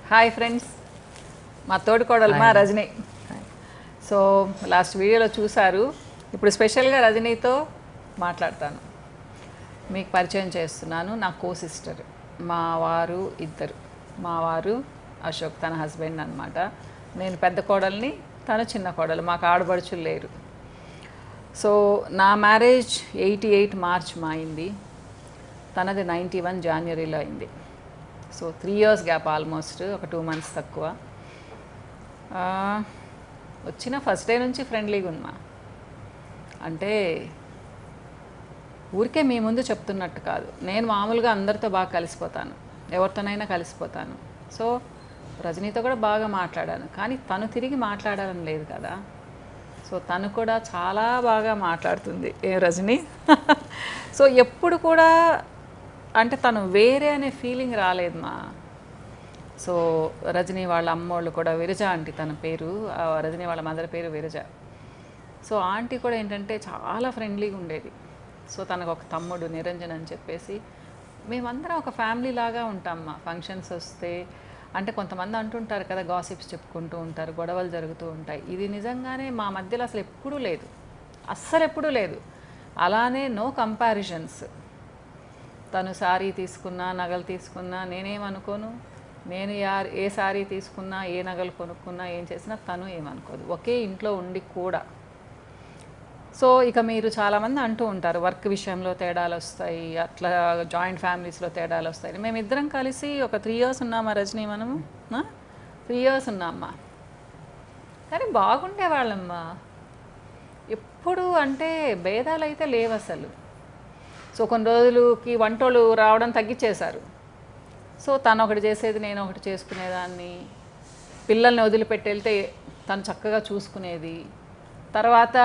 Hi friends, మా తోడికోడలు మా Rajani. So last వీడియోలో చూసారు. ఇప్పుడు స్పెషల్గా రజనీతో మాట్లాడతాను. మీకు పరిచయం చేస్తున్నాను. నా కో సిస్టర్, మా వారు ఇద్దరు. మా వారు అశోక్, తన హస్బెండ్ అనమాట. నేను పెద్ద కోడల్ని, తను చిన్న కోడలు. మాకు ఆడపడుచులు లేరు. సో నా మ్యారేజ్ 88 మార్చ్ అయింది. తనది 91 జాన్వరిలో అయింది. సో 3 years గ్యాప్, ఆల్మోస్ట్ ఒక 2 months తక్కువ. వచ్చిన ఫస్ట్ డే నుంచి ఫ్రెండ్లీగా ఉన్నా. అంటే ఊరికే మీ ముందు చెప్తున్నట్టు కాదు. నేను మామూలుగా అందరితో బాగా కలిసిపోతాను, ఎవరితోనైనా కలిసిపోతాను. సో రజనీతో కూడా బాగా మాట్లాడాను, కానీ తను తిరిగి మాట్లాడాలని లేదు కదా. సో తను కూడా చాలా బాగా మాట్లాడుతుంది. రజనీ సో ఎప్పుడు కూడా అంటే తను వేరే అనే ఫీలింగ్ రాలేదు మా. సో రజనీ వాళ్ళ అమ్మోళ్ళు కూడా విరజ ఆంటీ, తన పేరు రజనీ వాళ్ళ మదర్ పేరు విరజ. సో ఆంటీ కూడా ఏంటంటే చాలా ఫ్రెండ్లీగా ఉండేది. సో తనకు ఒక తమ్ముడు నిరంజన్ అని చెప్పేసి, మేమందరం ఒక ఫ్యామిలీ లాగా ఉంటాం మా. ఫంక్షన్స్ వస్తే అంటే కొంతమంది అంటుంటారు కదా, గాసిప్స్ చెప్పుకుంటూ ఉంటారు, గొడవలు జరుగుతూ ఉంటాయి. ఇది నిజంగానే మా మధ్యలో అసలు ఎప్పుడూ లేదు, అస్సలు ఎప్పుడూ లేదు. అలానే నో కంపారిజన్స్. తను శారీ తీసుకున్నా, నగలు తీసుకున్నా నేనేమనుకోను. నేను ఏ శారీ తీసుకున్నా, ఏ నగలు కొనుక్కున్నా, ఏం చేసినా తను ఏమనుకోదు. ఒకే ఇంట్లో ఉండి కూడా. సో ఇక మీరు చాలామంది అంటూ ఉంటారు వర్క్ విషయంలో తేడాలు వస్తాయి, అట్లా జాయింట్ ఫ్యామిలీస్లో తేడాలు వస్తాయి. మేమిద్దరం కలిసి ఒక 3 years ఉన్నామా రజనీ, మనము 3 years ఉన్నామ్మా. కానీ బాగుండేవాళ్ళమ్మా. ఎప్పుడు అంటే భేదాలు అయితే లేవు అసలు. సో కొన్ని రోజులకి వంటోళ్ళు రావడం తగ్గించేశారు. సో తను ఒకటి చేసేది, నేను ఒకటి చేసుకునేదాన్ని. పిల్లల్ని వదిలిపెట్టి వెళ్తే తను చక్కగా చూసుకునేది. తర్వాత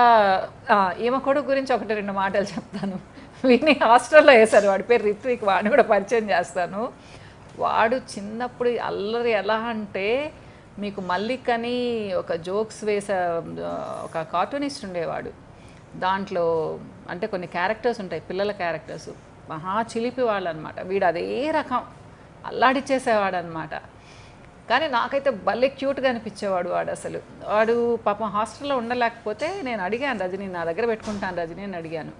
ఈమె కొడుకు గురించి 1-2 మాటలు చెప్తాను. వీడిని హాస్టల్లో వేశారు, వాడి పేరు రిత్విక్. వాడిని కూడా పరిచయం చేస్తాను. వాడు చిన్నప్పుడు అల్లరి ఎలా అంటే, మీకు మల్లిక్ అని ఒక జోక్స్ వేసే ఒక కార్టూనిస్ట్ ఉండేవాడు. దాంట్లో అంటే కొన్ని క్యారెక్టర్స్ ఉంటాయి, పిల్లల క్యారెక్టర్స్. మహా చిలిపి వాళ్ళు అనమాట. వీడు అదే రకం అల్లాడిచ్చేసేవాడు అనమాట. కానీ నాకైతే భలే క్యూట్గా అనిపించేవాడు వాడు. అసలు వాడు పాపం హాస్టల్లో ఉండలేకపోతే నేను అడిగాను, రజనీ నా దగ్గర పెట్టుకుంటాను రజనీ అని అడిగాను.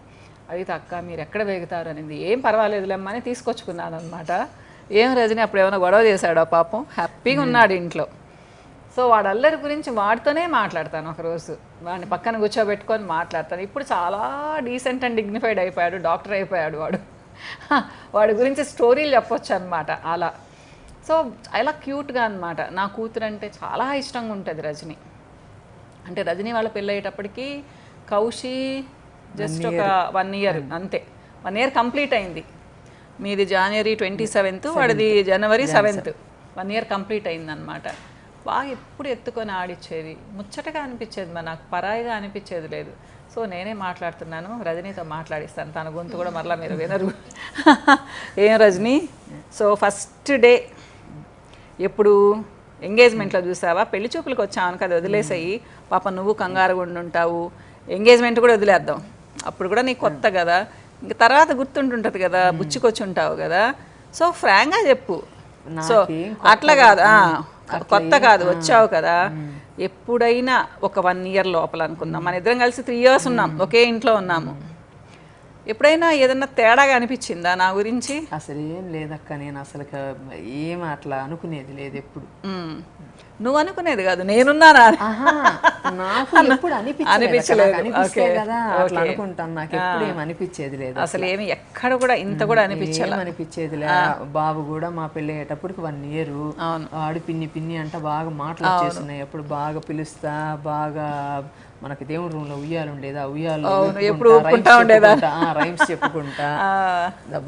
అడిగితే అక్క మీరు ఎక్కడ వేగుతారు అనేది. ఏం పర్వాలేదులేమ్మా అని తీసుకొచ్చుకున్నాను అనమాట. ఏం రజనీ అప్పుడు ఏమైనా గొడవ చేశాడు పాపం, హ్యాపీగా ఉన్నాడు ఇంట్లో. సో వాడు అల్లరి గురించి వాడితోనే మాట్లాడతాను. ఒకరోజు వాడిని పక్కన కూర్చోబెట్టుకొని మాట్లాడతాను. ఇప్పుడు చాలా డీసెంట్ అండ్ డిగ్నిఫైడ్ అయిపోయాడు, డాక్టర్ అయిపోయాడు వాడు. వాడి గురించి స్టోరీలు చెప్పొచ్చు అనమాట అలా. సో అలా క్యూట్గా అనమాట. నా కూతురు అంటే చాలా ఇష్టంగా ఉంటుంది రజనీ. అంటే రజనీ వాళ్ళ పెళ్ళయ్యేటప్పటికి కౌశి జస్ట్ ఒక 1 year అంతే. 1 year కంప్లీట్ అయింది. మీది January 27th, వాడిది January 7th. 1 year కంప్లీట్ అయిందనమాట. బాగా ఎప్పుడు ఎత్తుకొని ఆడిచ్చేది, ముచ్చటగా అనిపించేది. మరి నాకు పరాయిగా అనిపించేది లేదు. సో నేనే మాట్లాడుతున్నాను, రజనీతో మాట్లాడిస్తాను. తన గొంతు కూడా మరలా మీరు వినరు. ఏం రజనీ, సో ఫస్ట్ డే ఎప్పుడు ఎంగేజ్మెంట్లో చూసావా? పెళ్లి చూపులకు వచ్చాను కదా, వదిలేసాయి. పాప నువ్వు కంగారుగా ఉండుంటావు. ఎంగేజ్మెంట్ కూడా వదిలేద్దాం, అప్పుడు కూడా నీకు కొత్త కదా. ఇంక తర్వాత గుర్తుంటుంటుంది కదా, బుచ్చికొచ్చి ఉంటావు కదా. సో ఫ్రాంక్గా చెప్పు. సో అట్లా కాదు, కొత్త కాదు, వచ్చావు కదా. ఎప్పుడైనా ఒక 1 year లోపల అనుకుందాం, మన ఇద్దరం కలిసి 3 years ఉన్నాం, ఒకే ఇంట్లో ఉన్నాము. ఎప్పుడైనా ఏదన్నా తేడాగా అనిపించిందా నా గురించి? అసలు ఏం లేదక్క, నేను అసలు ఏం అట్లా అనుకునేది లేదు ఎప్పుడు. నువ్వు అనుకునేది కాదు, నేనున్నానా అనిపించలేదు కదా, అట్లా అనుకుంటాను. నాకు ఎప్పుడు ఏం అనిపించేది లేదు అసలు, ఏమి ఎక్కడ కూడా ఇంత కూడా అనిపించేది లే. బాబు కూడా మా పెళ్ళి అయ్యేటప్పటికి 1 year. ఆడు పిన్ని పిన్ని అంట బాగా మాటలు వచ్చేస్తున్నాయి. ఎప్పుడు బాగా పిలుస్తా, బాగా మనకి దేవుడి రూమ్ లో ఉయ్యాలు ఉండేది, ఆ ఉయ్యాలు రైమ్స్ చెప్పుకుంటా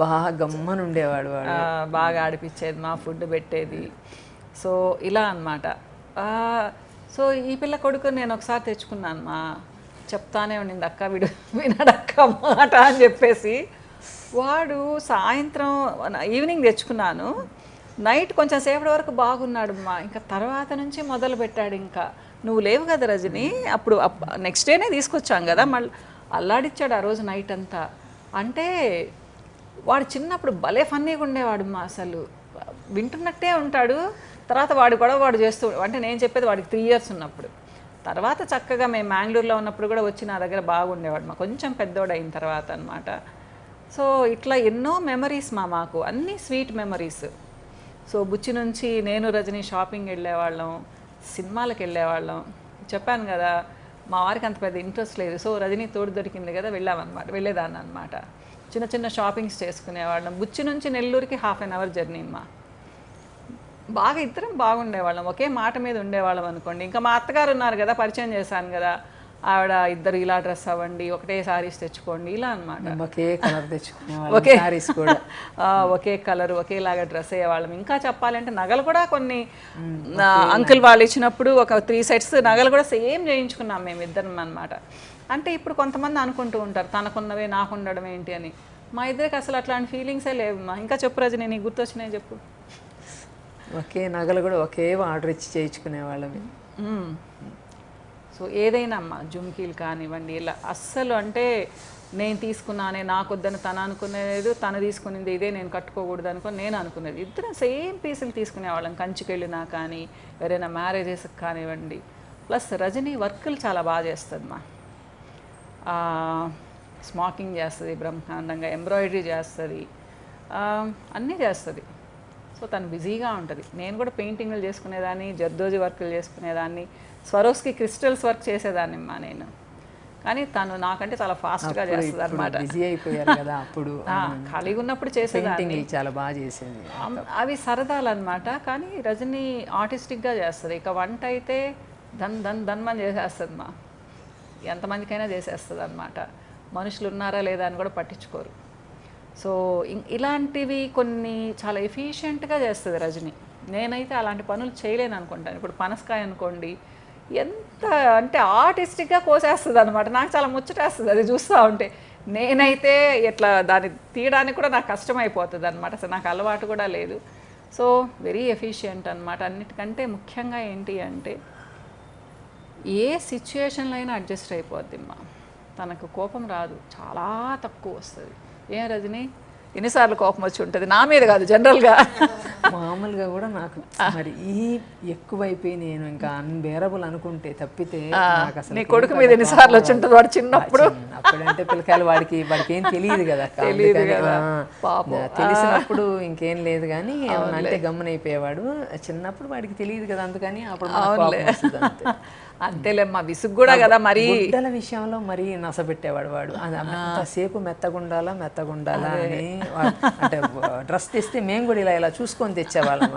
బాగా గమ్మని ఉండేవాడు. వాడు బాగా ఆడిపించేది, మా ఫుడ్ పెట్టేది. సో ఇలా అన్నమాట. సో ఈ పిల్ల కొడుకు నేను ఒకసారి తెచ్చుకున్నాను మా. చెప్తానే ఉండింది అక్క వీడు వినడక్క మాట అని చెప్పేసి. వాడు సాయంత్రం ఈవినింగ్ తెచ్చుకున్నాను, నైట్ కొంచెం సేపటి వరకు బాగున్నాడు మా. ఇంకా తర్వాత నుంచి మొదలు పెట్టాడు. ఇంకా నువ్వు లేవు కదా రజనీ, అప్పుడు నెక్స్ట్ డేనే తీసుకొచ్చాం కదా, మళ్ళీ అల్లాడిచ్చాడు ఆ రోజు నైట్ అంతా. అంటే వాడు చిన్నప్పుడు భలే ఫన్నీగా ఉండేవాడు మా. అసలు వింటున్నట్టే ఉంటాడు, తర్వాత వాడు కూడా వాడు చేస్తూ, అంటే నేను చెప్పేది వాడికి 3 years ఉన్నప్పుడు. తర్వాత చక్కగా మేము మ్యాంగ్లూర్లో ఉన్నప్పుడు కూడా వచ్చి నా దగ్గర బాగుండేవాడు, మా కొంచెం పెద్దోడు అయిన తర్వాత అనమాట. సో ఇట్లా ఎన్నో మెమరీస్ మాకు అన్నీ స్వీట్ మెమరీస్. సో బుచ్చి నుంచి నేను రజని షాపింగ్ వెళ్ళేవాళ్ళం, సినిమాలకు వెళ్ళేవాళ్ళం. చెప్పాను కదా మా వారికి అంత పెద్ద ఇంట్రెస్ట్ లేదు, సో రజనీ తోడు దొరికింది కదా వెళ్ళేదాన్ని అనమాట. చిన్న చిన్న షాపింగ్స్ చేసుకునేవాళ్ళం. బుచ్చి నుంచి నెల్లూరుకి 1/2 hour జర్నీ బాగా ఇద్దరం బాగుండేవాళ్ళం, ఒకే మాట మీద ఉండేవాళ్ళం అనుకోండి. ఇంకా మా అత్తగారు ఉన్నారు కదా, పరిచయం చేశాను కదా, ఆవిడ ఇద్దరు ఇలా డ్రెస్ అవ్వండి, ఒకటే సారీస్ తెచ్చుకోండి ఇలా అనమాట. ఒకే కలర్ తెచ్చుకునేవాళ్ళం, సారీస్ కూడా ఒకే కలర్ ఒకేలాగా డ్రెస్ అయ్యేవాళ్ళం. ఇంకా చెప్పాలంటే నగలు కూడా కొన్ని అంకుల్ వాళ్ళు ఇచ్చినప్పుడు ఒక 3 sets నగలు కూడా సేమ్ చేయించుకున్నాం మేము ఇద్దరం అనమాట. అంటే ఇప్పుడు కొంతమంది అనుకుంటూ ఉంటారు తనకున్నవే నాకు ఉండడం ఏంటి అని. మా ఇద్దరికి అసలు అట్లాంటి ఫీలింగ్సే లేవు. ఇంకా చెప్పు రజని, నీకు గుర్తొచ్చినాయి చెప్పు. ఒకే నగలు కూడా ఒకే ఆర్డర్ ఇచ్చి చేయించుకునేవాళ్ళమే. సో ఏదైనా అమ్మ జుమ్కీలు కానివ్వండి ఇలా అస్సలు అంటే నేను తీసుకున్నానే నాకు వద్దని తను అనుకునేది, తను తీసుకునేది ఇదే నేను కట్టుకోకూడదు అనుకుని నేను అనుకునేది. ఇద్దరం సేమ్ పీసులు తీసుకునేవాళ్ళం కంచికి వెళ్ళినా కానీ ఎవరైనా మ్యారేజెస్కి కానివ్వండి. ప్లస్ రజని వర్కులు చాలా బాగా చేస్తుంది మా, స్మాకింగ్ చేస్తుంది బ్రహ్మాండంగా, ఎంబ్రాయిడరీ చేస్తుంది, అన్నీ చేస్తుంది. సో తను బిజీగా ఉంటుంది. నేను కూడా పెయింటింగ్లు చేసుకునేదాన్ని, జర్దోజీ వర్కులు చేసుకునేదాన్ని, స్వరోస్కి క్రిస్టల్స్ వర్క్ చేసేదాన్ని అమ్మా నేను. కానీ తను నాకంటే చాలా ఫాస్ట్గా చేస్తుంది అనమాట. బిజీ అయిపోయారు కదా అప్పుడు, ఖాళీగా ఉన్నప్పుడు చేసేదాన్ని, చాలా బాగా చేసేది. అవి సరదాలు అనమాట. కానీ రజని ఆర్టిస్టిక్గా చేస్తుంది. ఇక వంట అయితే ధన్మని చేసేస్తుంది మా, ఎంతమందికైనా చేసేస్తుంది అనమాట. మనుషులు ఉన్నారా లేదా అని కూడా పట్టించుకోరు. సో ఇలాంటివి కొన్ని చాలా ఎఫిషియెంట్గా చేస్తుంది రజని. నేనైతే అలాంటి పనులు చేయలేను అనుకుంటాను. ఇప్పుడు పనసకాయ అనుకోండి, ఎంత అంటే ఆర్టిస్టిక్గా కోసేస్తుంది అనమాట. నాకు చాలా ముచ్చటేస్తుంది అది చూస్తూ ఉంటే. నేనైతే ఇట్లా దాన్ని తీయడానికి కూడా నాకు కష్టమైపోతుంది అనమాట. అసలు నాకు అలవాటు కూడా లేదు. సో వెరీ ఎఫిషియెంట్ అనమాట. అన్నిటికంటే ముఖ్యంగా ఏంటి అంటే ఏ సిచ్యుయేషన్లో అయినా అడ్జస్ట్ అయిపోద్ది అమ్మా. తనకు కోపం రాదు, చాలా తక్కువ వస్తుంది. ఏం రజని, ఎన్నిసార్లు కోపం వచ్చి ఉంటుంది? నా మీద కాదు, జనరల్గా మామూలుగా కూడా నాకు మరి ఈ ఎక్కువైపోయి నేను ఇంకా అన్బేరబుల్ అనుకుంటే తప్పితే నాకు అసలు నీ కొడుకు మీద ఎన్నిసార్లు వచ్చి ఉంటుంది వాడు చిన్నప్పుడు? అప్పుడంటే పిల్లకాయలు వాడికి ఏం తెలియదు కదా, తెలిసినప్పుడు ఇంకేం లేదు కానీ అంటే గమ్మునైపోయేవాడు. చిన్నప్పుడు వాడికి తెలియదు కదా, అందుకని అప్పుడు అంతేలేమ్మా, విసుగు కూడా కదా. మరి గుడ్డల విషయంలో మరీ నసపెట్టేవాడు వాడు. అంతసేపు మెత్తగుండాలా అని, అంటే డ్రెస్ తెస్తే మేము కూడా ఇలా చూసుకొని తెచ్చేవాళ్ళం.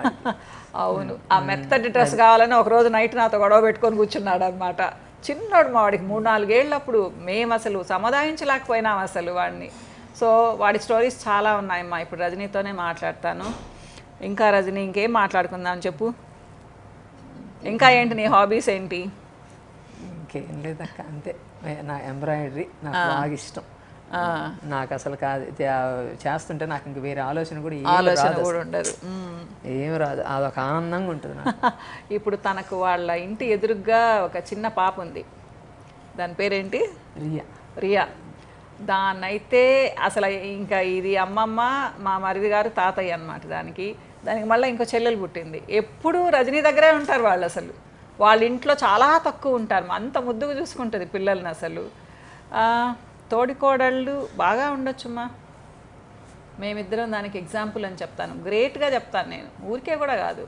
అవును, ఆ మెత్తటి డ్రెస్ కావాలని ఒకరోజు నైట్ నాతో గొడవ పెట్టుకొని కూర్చున్నాడు అనమాట. చిన్నోడు మా వాడికి 3-4 ఏళ్ళప్పుడు. మేము అసలు సముదాయించలేకపోయినాం అసలు వాడిని. సో వాడి స్టోరీస్ చాలా ఉన్నాయమ్మా. ఇప్పుడు రజనీతోనే మాట్లాడతాను. ఇంకా రజని, ఇంకేం మాట్లాడుకుందాం చెప్పు. ఇంకా ఏంటి నీ హాబీస్ ఏంటి? ఇంకేం లేదక్క, అంతే. నా ఎంబ్రాయిడరీ నాకు బాగా ఇష్టం. నాకు అసలు కాదు చేస్తుంటే నాకు ఇంక వేరే ఆలోచన కూడా ఉండదు, ఏం రాదు. అదొక ఆనందంగా ఉంటుంది నాకు. ఇప్పుడు తనకు వాళ్ళ ఇంటి ఎదురుగా ఒక చిన్న పాప ఉంది, దాని పేరేంటి? రియా. దాన్నైతే అసలు ఇంకా ఇది అమ్మమ్మ, మా మరిది గారు తాతయ్య అనమాట. దానికి మళ్ళీ ఇంకో చెల్లెలు పుట్టింది. ఎప్పుడూ రజనీ దగ్గరే ఉంటారు వాళ్ళు. అసలు వాళ్ళ ఇంట్లో చాలా తక్కువ ఉంటారు, అంత ముద్దుగా చూసుకుంటుంది పిల్లల్ని. అసలు తోడికోడళ్ళు బాగా ఉండొచ్చుమ్మా. మేమిద్దరం దానికి ఎగ్జాంపుల్ అని చెప్తాను, గ్రేట్గా చెప్తాను నేను, ఊరికే కూడా కాదు.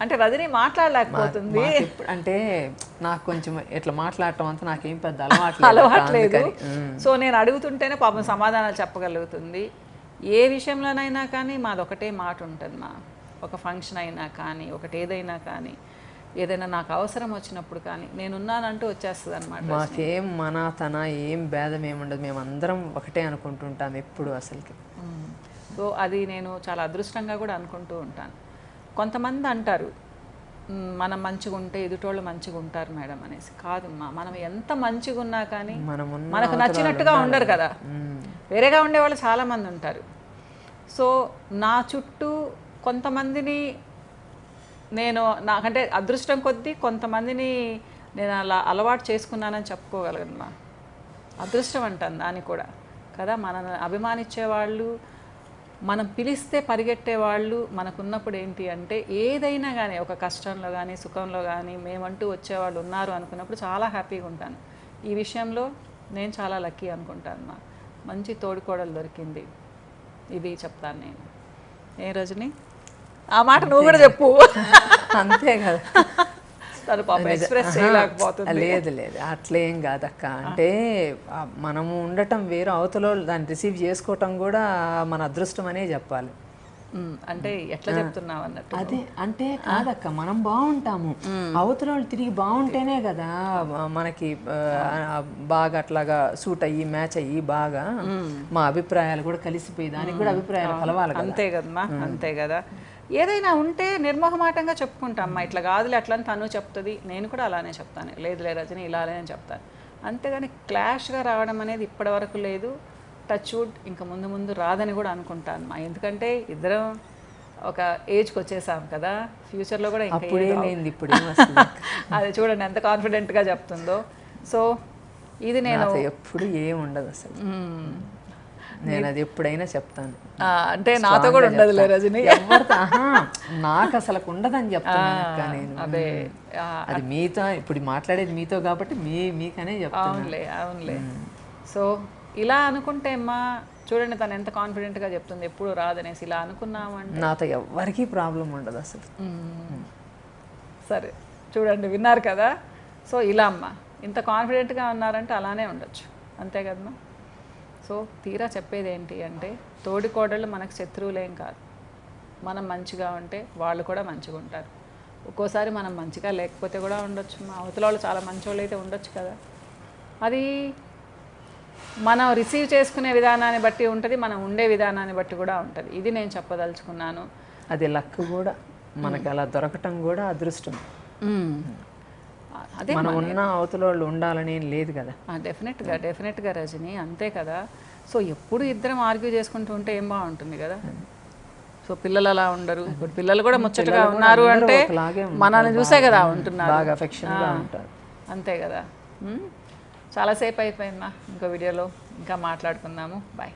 అంటే రజనీ మాట్లాడలేకపోతుంది అంటే నాకు కొంచెం ఇట్లా మాట్లాడటం అంతా నాకేం పెద్ద అలవాట్లేదు. సో నేను అడుగుతుంటేనే పాపం సమాధానాలు చెప్పగలుగుతుంది. ఏ విషయంలోనైనా కానీ మాదొకటే మాట ఉంటుంది మా. ఒక ఫంక్షన్ అయినా కానీ, ఒకటి ఏదైనా కానీ, ఏదైనా నాకు అవసరం వచ్చినప్పుడు కానీ నేనున్నానంటూ వచ్చేస్తుంది అనమాట. మాకేం తన ఏం భేదం ఏముండదు, మేము అందరం ఒకటే అనుకుంటుంటాం ఎప్పుడు అసలుకి. సో అది నేను చాలా అదృష్టంగా కూడా అనుకుంటూ ఉంటాను. కొంతమంది అంటారు మనం మంచిగా ఉంటే ఎదుటోళ్ళు మంచిగా ఉంటారు మేడం అనేసి. కాదమ్మా, మనం ఎంత మంచిగా ఉన్నా కానీ మనకు నచ్చినట్టుగా ఉండరు కదా, వేరేగా ఉండేవాళ్ళు చాలామంది ఉంటారు. సో నా చుట్టూ కొంతమందిని నేను నాకంటే అదృష్టం కొద్దీ కొంతమందిని నేను అలా అలవాటు చేసుకున్నానని చెప్పుకోగలను. అదృష్టం అంటాను దాన్ని కూడా కదా. మనల్ని అభిమానించేవాళ్ళు మనం పిలిస్తే పరిగెట్టే వాళ్ళు మనకున్నప్పుడు ఏంటి అంటే ఏదైనా కానీ ఒక కష్టంలో కానీ సుఖంలో కానీ మేమంటూ వచ్చేవాళ్ళు ఉన్నారు అనుకున్నప్పుడు చాలా హ్యాపీగా ఉంటాను. ఈ విషయంలో నేను చాలా లక్కీ అనుకుంటాను. మా మంచి తోడుకోడలు దొరికింది, ఇది చెప్తాను నేను. ఏ రజని ఆ మాట నువ్వు కూడా చెప్పు. అంతే కదా, తను పాప ఎక్స్ప్రెస్ చేయలేకపోతుంది. లేదు అట్లేం కాదక్క. అంటే మనము ఉండటం వేరు, అవతల దాన్ని రిసీవ్ చేసుకోవటం కూడా మన అదృష్టం అనే చెప్పాలి. అంటే ఎట్లా చెప్తున్నావు అన్నట్టు. అదే అంటే కాదక్క, మనం బాగుంటాము, అవతల వాళ్ళు తిరిగి బాగుంటేనే కదా మనకి బాగా అట్లాగా సూట్ అయ్యి మ్యాచ్ అయ్యి బాగా మా అభిప్రాయాలు కూడా కలిసిపోయి దానికి కూడా అభిప్రాయాలు కలవాలి. అంతే కదమ్మా, అంతే కదా. ఏదైనా ఉంటే నిర్మోహమాటంగా చెప్పుకుంటామ్మా, ఇట్లా కాదులే అట్లా అని తను చెప్తుంది, నేను కూడా అలానే చెప్తాను, లేదులే రజని ఇలానే అని చెప్తాను. అంతేగాని క్లాష్గా రావడం అనేది ఇప్పటి వరకు లేదు. టచ్ వుడ్ ఇంకా ముందు ముందు రాదని కూడా అనుకుంటాను మా. ఎందుకంటే ఇద్దరం ఒక ఏజ్కి వచ్చేసాం కదా, ఫ్యూచర్లో కూడా ఇంకా ఇప్పుడు అది చూడండి ఎంత కాన్ఫిడెంట్గా చెప్తుందో. సో ఇది నేను ఎప్పుడు ఏముండదు అసలు, నేను అది ఎప్పుడైనా చెప్తాను. అంటే నాతో కూడా ఉండదులే రజని, నాకు అసలు ఉండదని చెప్తాను నేను. అదే అది మీతో ఇప్పుడు మాట్లాడేది మీతో కాబట్టి మీకనే చెప్తాను. అవునులే. సో ఇలా అనుకుంటే అమ్మా చూడండి తను ఎంత కాన్ఫిడెంట్గా చెప్తుంది, ఎప్పుడు రాదనేసి. ఇలా అనుకున్నామంటే నాతో ఎవరికి ప్రాబ్లం ఉండదు అసలు. సరే చూడండి, విన్నారు కదా. సో ఇలా అమ్మ ఇంత కాన్ఫిడెంట్గా ఉన్నారంటే అలానే ఉండొచ్చు, అంతే కదమ్మా. సో తీరా చెప్పేది ఏంటి అంటే తోడికోడళ్ళు మనకు శత్రువులేం కాదు. మనం మంచిగా ఉంటే వాళ్ళు కూడా మంచిగా ఉంటారు. ఒక్కోసారి మనం మంచిగా లేకపోతే కూడా ఉండొచ్చు, మా అవతల వాళ్ళు చాలా మంచోళ్ళు అయితే ఉండొచ్చు కదా. అది మనం రిసీవ్ చేసుకునే విధానాన్ని బట్టి ఉంటుంది, మనం ఉండే విధానాన్ని బట్టి కూడా ఉంటుంది. ఇది నేను చెప్పదలుచుకున్నాను. అది లక్ కూడా, మనకి అలా దొరకటం కూడా అదృష్టం. అదే మనం ఉన్న అవతల వాళ్ళు ఉండాలని లేదు కదా. డెఫినెట్గా రజని, అంతే కదా. సో ఎప్పుడు ఇద్దరం ఆర్గ్యూ చేసుకుంటూ ఉంటే ఏం బాగుంటుంది కదా. సో పిల్లలు అలా ఉండరు, ఇప్పుడు పిల్లలు కూడా ముచ్చటగా ఉన్నారు అంటే మనల్ని చూసే కదా ఉంటున్నారు, బాగా అఫెక్షన్గా ఉంటారు, అంతే కదా. చాలాసేపు అయిపోయిందా, ఇంకో వీడియోలో ఇంకా మాట్లాడుకుందాము. బాయ్.